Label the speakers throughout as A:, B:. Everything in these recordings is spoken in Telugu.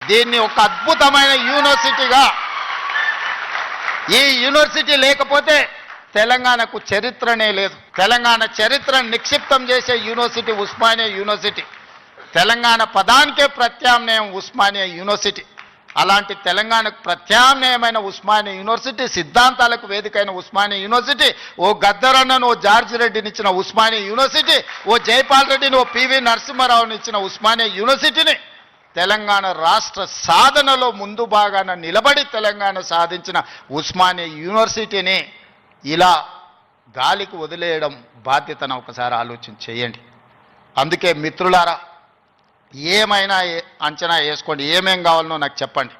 A: దీన్ని ఒక అద్భుతమైన యూనివర్సిటీగా, ఈ యూనివర్సిటీ లేకపోతే తెలంగాణకు చరిత్రనే లేదు. తెలంగాణ చరిత్రను నిక్షిప్తం చేసే యూనివర్సిటీ ఉస్మానియా యూనివర్సిటీ. తెలంగాణ పదానికే ప్రత్యామ్నాయం ఉస్మానియా యూనివర్సిటీ. అలాంటి తెలంగాణకు ప్రత్యామ్నాయమైన ఉస్మానియా యూనివర్సిటీ, సిద్ధాంతాలకు వేదికైన ఉస్మానియా యూనివర్సిటీ, ఓ గద్దరన్నను, ఓ జార్జి రెడ్డిని ఇచ్చిన ఉస్మానియా యూనివర్సిటీ, ఓ జైపాల్ రెడ్డిని, ఓ పివి నరసింహారావుని ఇచ్చిన ఉస్మానియా యూనివర్సిటీని తెలంగాణ రాష్ట్ర సాధనలో ముందు భాగాన నిలబడి తెలంగాణ సాధించిన ఉస్మానియా యూనివర్సిటీని ఇలా గాలికి వదిలేయడం బాధ్యతను ఒకసారి ఆలోచన చేయండి. అందుకే మిత్రులారా, ఏమైనా అంచనా వేసుకోండి, ఏమేం కావాలనో నాకు చెప్పండి,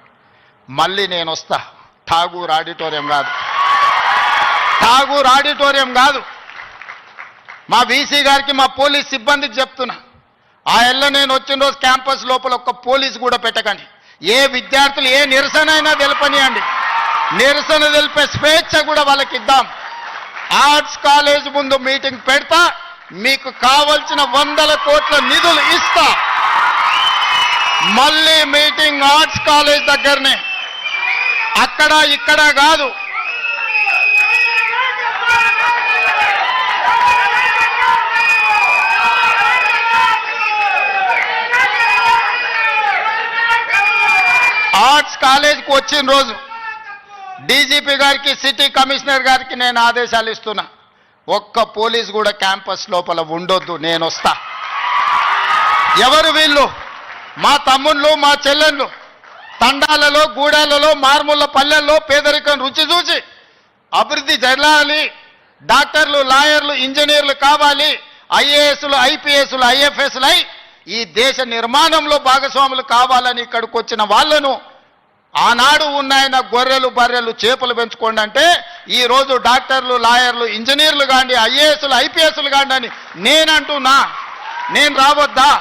A: మళ్ళీ నేను వస్తా. ఠాగూర్ ఆడిటోరియం కాదు, ఠాగూర్ ఆడిటోరియం కాదు. మా వీసీ గారికి, మా పోలీస్ సిబ్బందికి చెప్తున్నా, ఆ ఎల్ల నేను వచ్చిన రోజు క్యాంపస్ లోపల ఒక్క పోలీసు కూడా పెట్టకండి. ఏ విద్యార్థులు ఏ నిరసన అయినా తెలపనియండి, నిరసన తెలిపే స్వేచ్ఛ కూడా వాళ్ళకి ఇద్దాం. ఆర్ట్స్ కాలేజ్ ముందు మీటింగ్ పెడతా, మీకు కావలసిన 100 కోట్ల నిధులు ఇస్తా. మళ్ళీ మీటింగ్ ఆర్ట్స్ కాలేజ్ దగ్గరనే, అక్కడ ఇక్కడ కాదు. ఆర్ట్స్ కాలేజ్కి వచ్చిన రోజు డీజీపీ గారికి, సిటీ కమిషనర్ గారికి నేను ఆదేశాలు ఇస్తున్నా, ఒక్క పోలీస్ కూడా క్యాంపస్ లోపల ఉండొద్దు, నేను వస్తా. ఎవరు వీళ్ళు? మా తమ్ముళ్ళు, మా చెల్లెళ్ళు తండాలలో, గూడాలలో, మారుమూల పల్లెల్లో పేదరికం రుచి చూసి అభివృద్ధి జరగాలి, డాక్టర్లు, లాయర్లు, ఇంజనీర్లు కావాలి, ఐఏఎస్లు, ఐపీఎస్లు, ఐఎఫ్ఎస్లు అయి ఈ దేశ నిర్మాణంలో భాగస్వాములు కావాలని ఇక్కడికి వచ్చిన వాళ్ళను ఆనాడు ఉన్నాయన గొర్రెలు, బర్రెలు, చేపలు పెంచుకోండి అంటే ఈరోజు డాక్టర్లు, లాయర్లు, ఇంజనీర్లు కాండి, ఐఏఎస్లు, ఐపీఎస్లు కాండి అని నేనంటున్నా. నేను రావద్దా?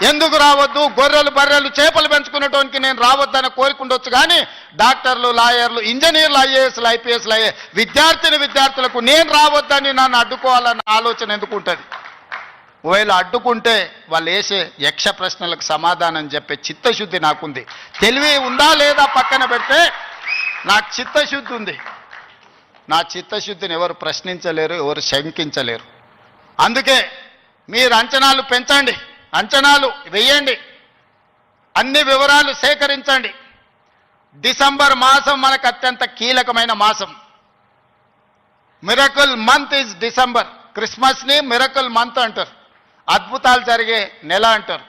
A: ఎందుకు రావద్దు? గొర్రెలు, బర్రెలు, చేపలు పెంచుకునేటోనికి నేను రావద్దని కోరుకుండొచ్చు, కానీ డాక్టర్లు, లాయర్లు, ఇంజనీర్లు, ఐఏఎస్లు, ఐపీఎస్లు అయ్యే విద్యార్థులకు నేను రావద్దని నన్ను అడ్డుకోవాలన్న ఆలోచన ఎందుకు ఉంటుంది? ఒకవేళ అడ్డుకుంటే వాళ్ళు వేసే యక్ష ప్రశ్నలకు సమాధానం చెప్పే చిత్తశుద్ధి నాకుంది. తెలివి ఉందా లేదా పక్కన పెడితే నాకు చిత్తశుద్ధి ఉంది. నా చిత్తశుద్ధిని ఎవరు ప్రశ్నించలేరు, ఎవరు శంకించలేరు. అందుకే మీరు అంచనాలు పెంచండి, అంచనాలు వేయండి, అన్ని వివరాలు సేకరించండి. డిసెంబర్ మాసం మనకు అత్యంత కీలకమైన మాసం. Miracle month is December. క్రిస్మస్ని మిరకల్ మంత్ అంటారు, అద్భుతాలు జరిగే నెల అంటారు.